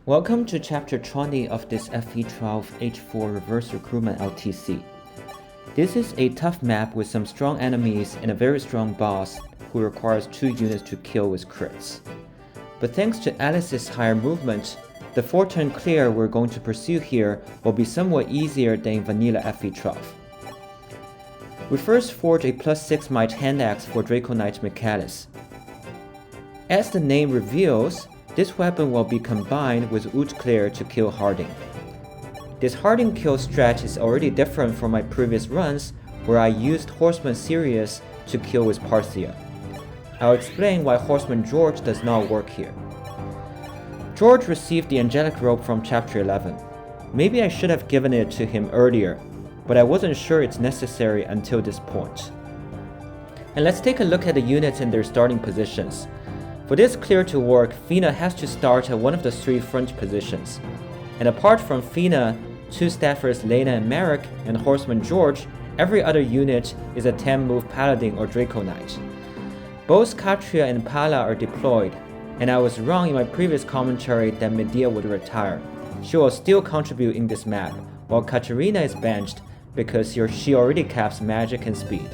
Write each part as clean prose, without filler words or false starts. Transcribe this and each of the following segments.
Welcome to Chapter 20 of this FE12 H4 Reverse Recruitment LTC. This is a tough map with some strong enemies and a very strong boss who requires 2 units to kill with crits. But thanks to Alice's higher movement, the 4-turn clear we're going to pursue here will be somewhat easier than in vanilla FE12. We first forge a +6 might hand axe for Draco Knight Michalis. As the name reveals, this weapon will be combined with Wood Clear to kill Hardin. This Hardin kill strat is already different from my previous runs where I used horseman Sirius to kill with Parthia. I'll explain why horseman Jeorge does not work here. Jeorge received the angelic robe from chapter 11. Maybe I should have given it to him earlier, but I wasn't sure it's necessary until this point. And let's take a look at the units in their starting positions. For this clear to work, Fina has to start at one of the 3 front positions. And apart from Fina, 2 staffers Lena and Merrick, and horseman Jeorge, every other unit is a 10-move paladin or Draco Knight. Both Katria and Pala are deployed, and I was wrong in my previous commentary that Medea would retire. She will still contribute in this map, while Katarina is benched because she already caps magic and speed.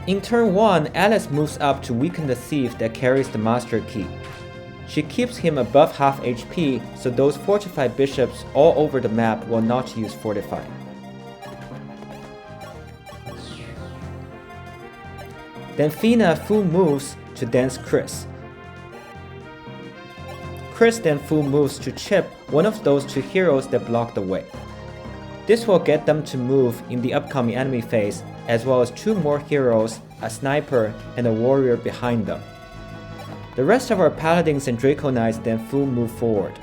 In turn 1, Alice moves up to weaken the thief that carries the master key. She keeps him above half HP, so those fortified bishops all over the map will not use fortify. Then Fina full moves to dance Kris. Kris then full moves to chip one of those 2 heroes that block the way. This will get them to move in the upcoming enemy phase, as well as 2 more heroes, a sniper, and a warrior behind them. The rest of our paladins and Draco Knights then full move forward.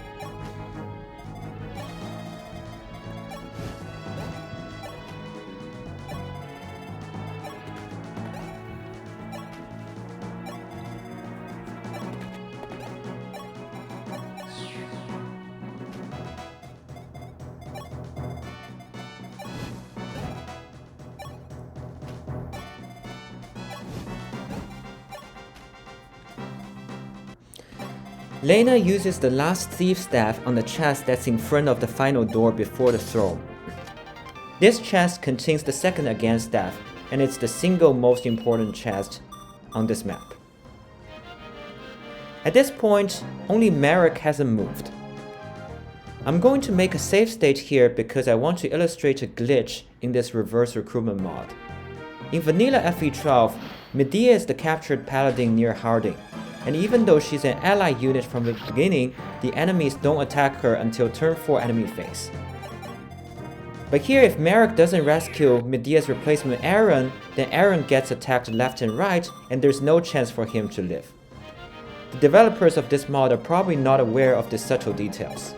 Lena uses the last thief staff on the chest that's in front of the final door before the throne. This chest contains the second against staff, and it's the single most important chest on this map. At this point, only Merrick hasn't moved. I'm going to make a save state here because I want to illustrate a glitch in this reverse recruitment mod. In vanilla FE12, Medea is the captured paladin near Hardin. And even though she's an ally unit from the beginning, the enemies don't attack her until turn 4 enemy phase. But here, if Merrick doesn't rescue Medea's replacement Aaron, then Aaron gets attacked left and right, and there's no chance for him to live. The developers of this mod are probably not aware of these subtle details.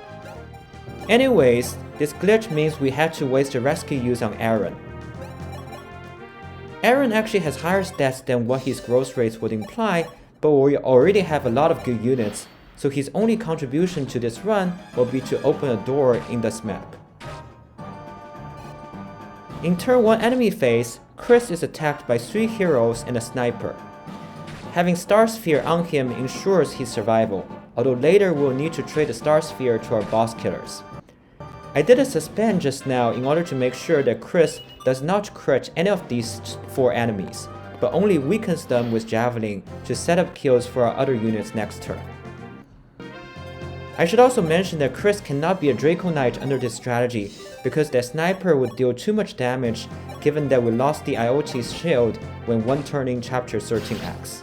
Anyways, this glitch means we had to waste a rescue use on Aaron. Aaron actually has higher stats than what his growth rates would imply, but we already have a lot of good units, so his only contribution to this run will be to open a door in this map. In turn 1 enemy phase, Kris is attacked by 3 heroes and a sniper. Having Star Sphere on him ensures his survival, although later we'll need to trade the Star Sphere to our boss killers. I did a suspend just now in order to make sure that Kris does not crit any of these 4 enemies, but only weakens them with Javelin to set up kills for our other units next turn. I should also mention that Kris cannot be a Draco Knight under this strategy because their sniper would deal too much damage given that we lost the Iote's shield when 1-turning chapter 13X.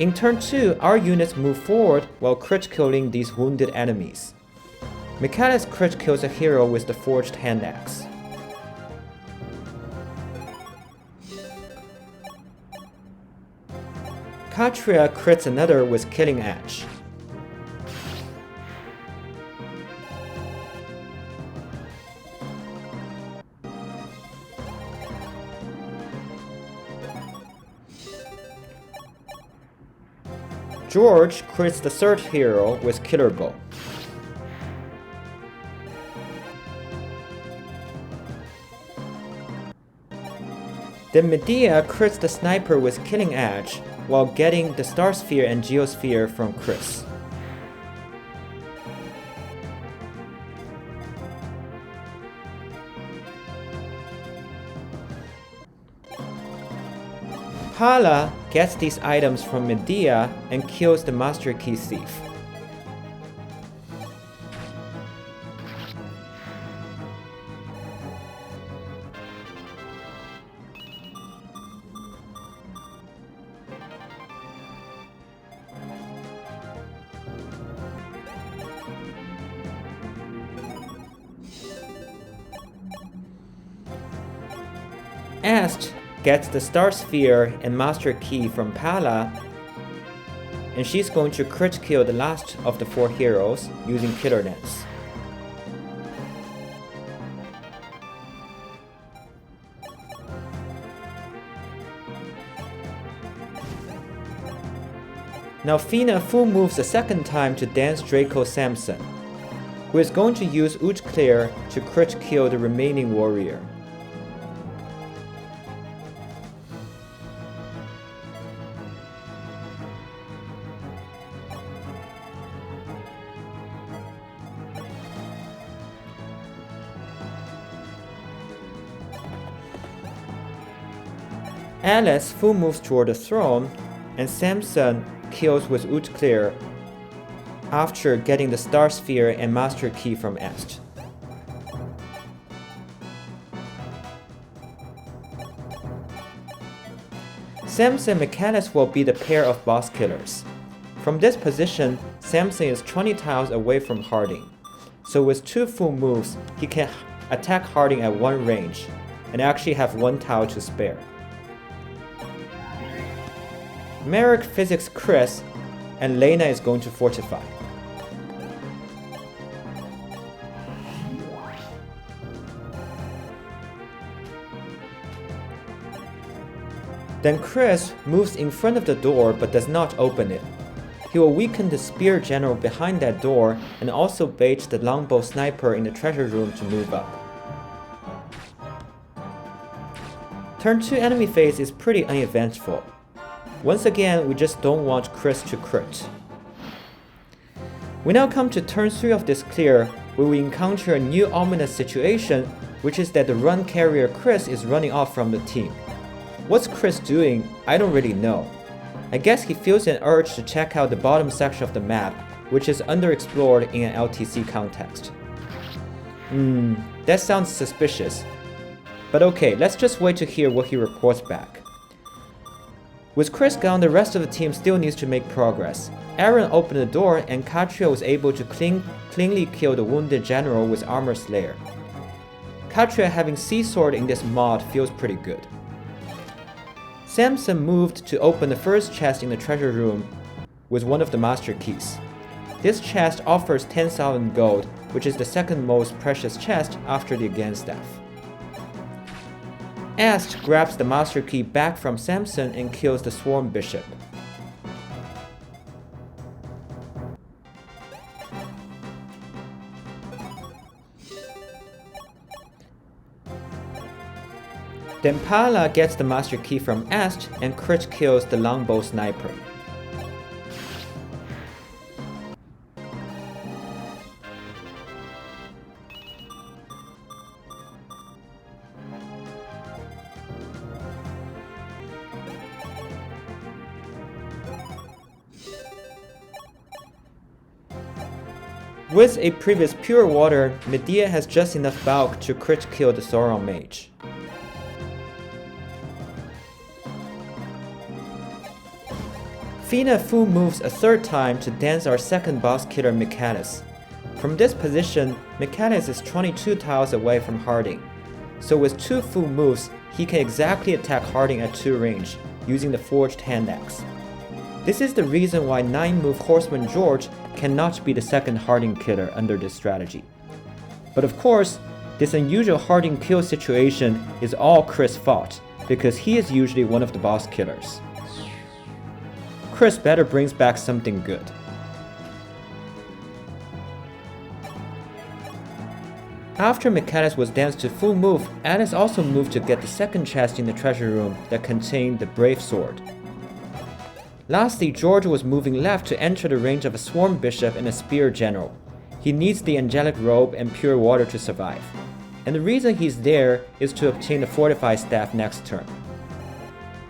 In turn 2, our units move forward while crit killing these wounded enemies. Michalis crit kills a hero with the forged hand axe. Katria crits another with Killing Edge. Jeorge crits the 3rd hero with Killer Bow. Then Medea crits the sniper with Killing Edge while getting the Star Sphere and Geosphere from Kris. Pala gets these items from Medea and kills the Master Key Thief. Est gets the Star Sphere and Master Key from Pala, and she's going to crit kill the last of the 4 heroes using Killer Lance. Now Fina full moves a second time to dance Draco Samson, who is going to use Clear to crit kill the remaining warrior. Alice full moves toward the throne, and Samson kills with Clear after getting the Star Sphere and Master Key from Est. Samson and Michalis will be the pair of boss killers. From this position, Samson is 20 tiles away from Hardin, so with 2 full moves, he can attack Hardin at 1 range, and actually have 1 tile to spare. Merrick physics Kris, and Lena is going to fortify. Then Kris moves in front of the door but does not open it. He will weaken the spear general behind that door and also bait the longbow sniper in the treasure room to move up. Turn 2 enemy phase is pretty uneventful. Once again, we just don't want Kris to crit. We now come to turn 3 of this clear, where we encounter a new ominous situation, which is that the run carrier Kris is running off from the team. What's Kris doing? I don't really know. I guess he feels an urge to check out the bottom section of the map, which is underexplored in an LTC context. That sounds suspicious. But okay, let's just wait to hear what he reports back. With Kris gone, the rest of the team still needs to make progress. Aaron opened the door and Katria was able to cleanly kill the wounded general with Armor Slayer. Katria having Sea Sword in this mod feels pretty good. Samson moved to open the first chest in the treasure room with one of the Master Keys. This chest offers 10,000 gold, which is the second most precious chest after the Again Staff. Est grabs the Master Key back from Samson and kills the Swarm Bishop. Then Pala gets the Master Key from Est and crit kills the Longbow Sniper. With a previous Pure Water, Medea has just enough bulk to crit kill the Sauron Mage. Fina full moves a third time to dance our second boss killer Michalis. From this position, Michalis is 22 tiles away from Hardin, so with 2 full moves, he can exactly attack Hardin at 2 range, using the Forged Hand Axe. This is the reason why 9-move horseman Jeorge cannot be the second Hardin killer under this strategy. But of course, this unusual Hardin kill situation is all Kris' fault, because he is usually one of the boss killers. Kris better brings back something good. After Michalis was danced to full move, Alice also moved to get the second chest in the treasure room that contained the Brave Sword. Lastly, Jeorge was moving left to enter the range of a Swarm Bishop and a Spear General. He needs the Angelic Robe and Pure Water to survive. And the reason he's there is to obtain the Fortified Staff next turn.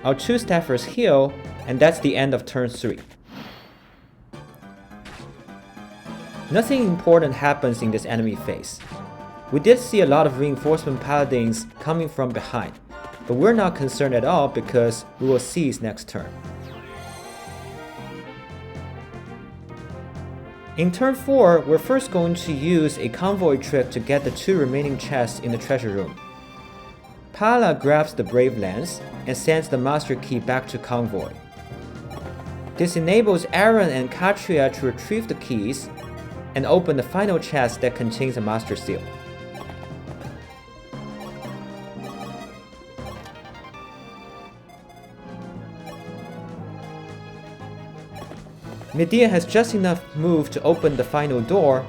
Our two staffers heal, and that's the end of turn 3. Nothing important happens in this enemy phase. We did see a lot of reinforcement paladins coming from behind, but we're not concerned at all because we will seize next turn. In turn 4, we're first going to use a convoy trick to get the 2 remaining chests in the treasure room. Pala grabs the Brave Lance and sends the Master Key back to convoy. This enables Aaron and Katria to retrieve the keys and open the final chest that contains a Master Seal. Medea has just enough move to open the final door,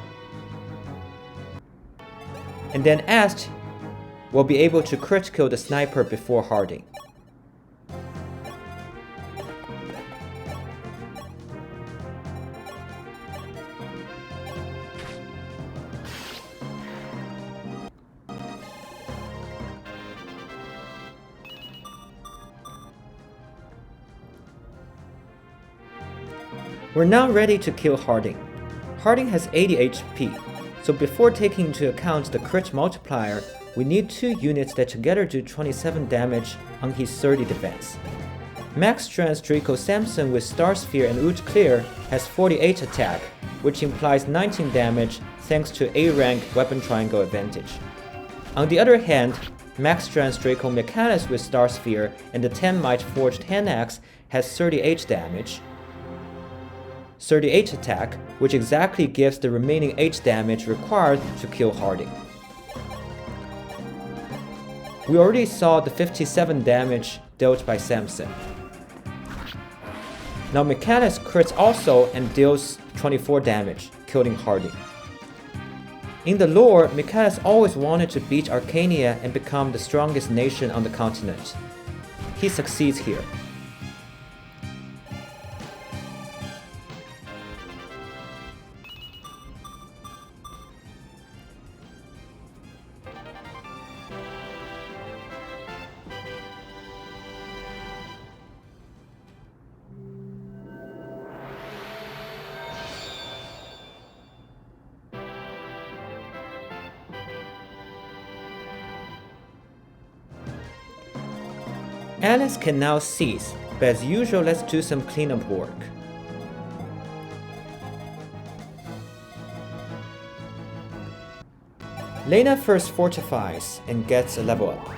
and then Ast will be able to crit kill the sniper before Hardin. We're now ready to kill Hardin. Hardin has 80 HP, so before taking into account the crit multiplier, we need 2 units that together do 27 damage on his 30 defense. Max Strength Draco Samson with Star Sphere and Ult Clear has 48 attack, which implies 19 damage thanks to A rank weapon triangle advantage. On the other hand, Max Strength Draco Michalis with Star Sphere and the 10 Might Forged Hand Axe has 38 damage, 38 attack, which exactly gives the remaining 8 damage required to kill Hardin. We already saw the 57 damage dealt by Samson. Now Michalis crits also and deals 24 damage, killing Hardin. In the lore, Michalis always wanted to beat Arcania and become the strongest nation on the continent. He succeeds here. Alice can now cease, but as usual, let's do some cleanup work. Lena first fortifies and gets a level up.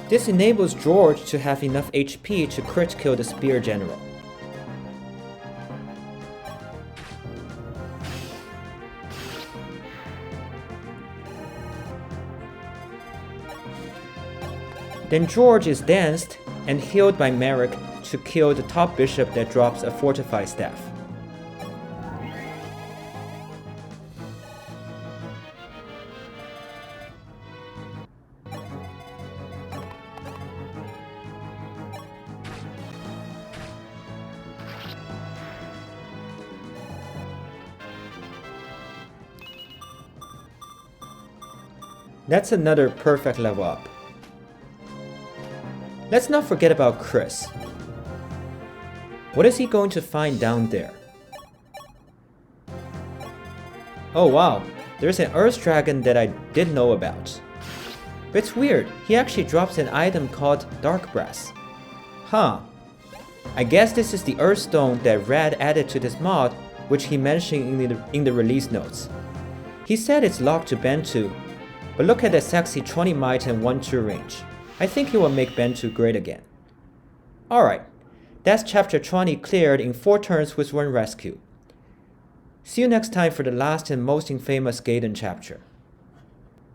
This enables Jeorge to have enough HP to crit kill the Spear General. Then Jeorge is danced and healed by Merrick to kill the top bishop that drops a fortified staff. That's another perfect level up. Let's not forget about Kris. What is he going to find down there? Oh wow, there's an Earth Dragon that I didn't know about. But it's weird, he actually drops an item called Dark Brass. Huh. I guess this is the Earthstone that Rad added to this mod, which he mentioned in the release notes. He said it's locked to Bantu, but look at that sexy 20 might and 1-2 range. I think he will make Bantu great again. Alright, that's chapter 20 cleared in 4 turns with 1 rescue. See you next time for the last and most infamous Gaiden chapter.